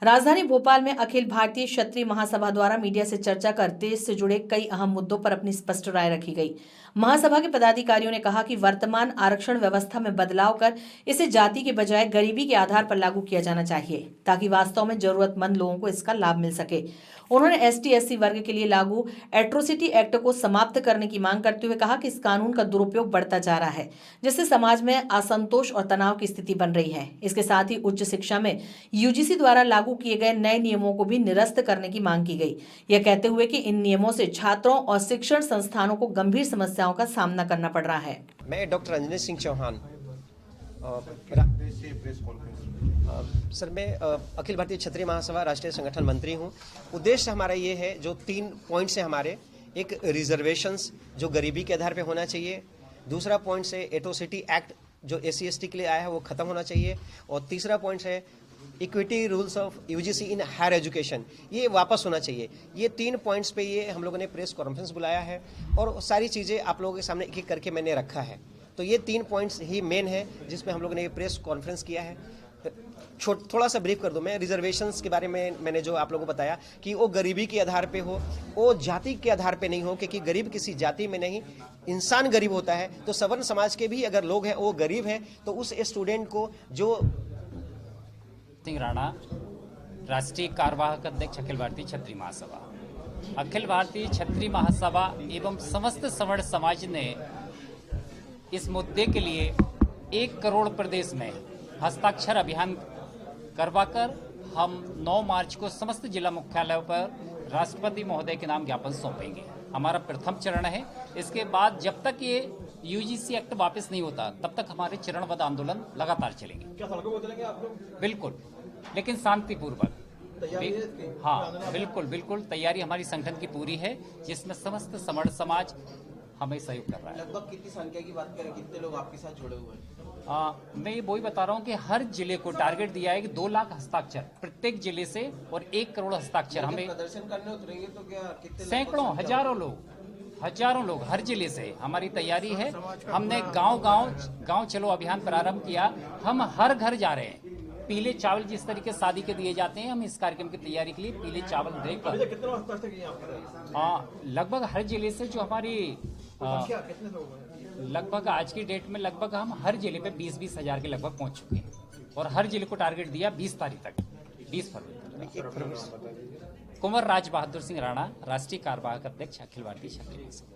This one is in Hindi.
राजधानी भोपाल में अखिल भारतीय क्षत्रिय महासभा द्वारा मीडिया से चर्चा कर देश से जुड़े कई अहम मुद्दों पर अपनी स्पष्ट राय रखी गई। महासभा के पदाधिकारियों ने कहा कि वर्तमान आरक्षण व्यवस्था में बदलाव कर इसे जाति के बजाय गरीबी के आधार पर लागू किया जाना चाहिए, ताकि वास्तव में जरूरतमंद लोगों को इसका लाभ मिल सके। उन्होंने ST/SC वर्ग के लिए लागू एट्रोसिटी एक्ट को समाप्त करने की मांग करते हुए कहा कि इस कानून का दुरुपयोग बढ़ता जा रहा है, जिससे समाज में असंतोष और तनाव की स्थिति बन रही है। इसके साथ ही उच्च शिक्षा में UGC द्वारा लागू किए गए नए नियमों को भी निरस्त करने की मांग की गई, यह कहते हुए कि इन नियमों से छात्रों और शिक्षण संस्थानों को गंभीर समस्याओं का सामना करना पड़ रहा है। मैं डॉक्टर अंजनी सिंह चौहान सर, मैं अखिल भारतीय क्षत्रिय महासभा राष्ट्रीय संगठन मंत्री हूं। उद्देश्य हमारा ये है, जो 3 पॉइंट्स है हमारे, एक रिजर्वेशंस जो गरीबी के आधार पे होना चाहिए, दूसरा पॉइंट है एट्रोसिटी एक्ट जो SC/ST के लिए आया है वो खत्म होना चाहिए, और तीसरा पॉइंट है equity rules of UGC in higher education, ये वापस होना चाहिए। ये 3 पॉइंट्स पे ये हम लोगों ने प्रेस कॉन्फ्रेंस बुलाया है और सारी चीज़ें आप लोगों के सामने एक एक करके मैंने रखा है। तो ये 3 पॉइंट्स ही मेन है जिसमें हम लोगों ने ये प्रेस कॉन्फ्रेंस किया है। थोड़ा सा ब्रीफ कर दूं मैं रिजर्वेशंस के बारे में। मैंने जो आप लोगों को बताया कि वो गरीबी के आधार पे हो, वो जाति के आधार पे नहीं हो, क्योंकि गरीब किसी जाति में नहीं, इंसान गरीब होता है। तो सवर्ण समाज के भी अगर लोग हैं वो गरीब हैं, तो उस स्टूडेंट को जो सिंह राणा, राष्ट्रीय कार्यवाहक अध्यक्ष अखिल भारतीय क्षत्रिय महासभा। अखिल भारतीय क्षत्रिय महासभा एवं समस्त सवर्ण समाज ने इस मुद्दे के लिए 1 करोड़ प्रदेश में हस्ताक्षर अभियान करवाकर हम 9 मार्च को समस्त जिला मुख्यालयों पर राष्ट्रपति महोदय के नाम ज्ञापन सौंपेंगे। हमारा प्रथम चरण है। इसके बाद जब तक ये UGC एक्ट वापस नहीं होता तब तक हमारे चरणबद्ध आंदोलन लगातार चलेंगे। क्या सड़कों को चलेंगे आप लोग? बिल्कुल, लेकिन शांतिपूर्वक। हाँ, बिल्कुल तैयारी हमारी संगठन की पूरी है, जिसमें समस्त सवर्ण समाज हमें सहयोग कर रहा है। लगभग कितनी संख्या की बात करें, कितने लोग आपके साथ जुड़े हुए हैं? मैं ये वही बता रहा हूँ कि हर जिले को टारगेट दिया है कि 2 लाख हस्ताक्षर प्रत्येक जिले से और 1 करोड़ हस्ताक्षर हमें प्रदर्शन करने उतरेंगे तो क्या कितने? सैकड़ों, हजारों लोग हर जिले से। हमारी तैयारी है। हमने गांव चलो अभियान प्रारंभ किया। हम हर घर जा रहे हैं। पीले चावल जिस तरीके शादी के दिए जाते हैं, हम इस कार्यक्रम की तैयारी के लिए पीले चावल देकर लगभग हर जिले से जो हमारी लगभग आज की डेट में लगभग हम हर जिले पे 20-20 हजार के लगभग पहुंच चुके हैं, और हर जिले को टारगेट दिया 20 तारीख तक, 20 फरवरी। कुंवर राज बहादुर सिंह राणा, राष्ट्रीय कार्यवाहक अध्यक्ष अखिल भारतीय क्षत्रिय महासभा।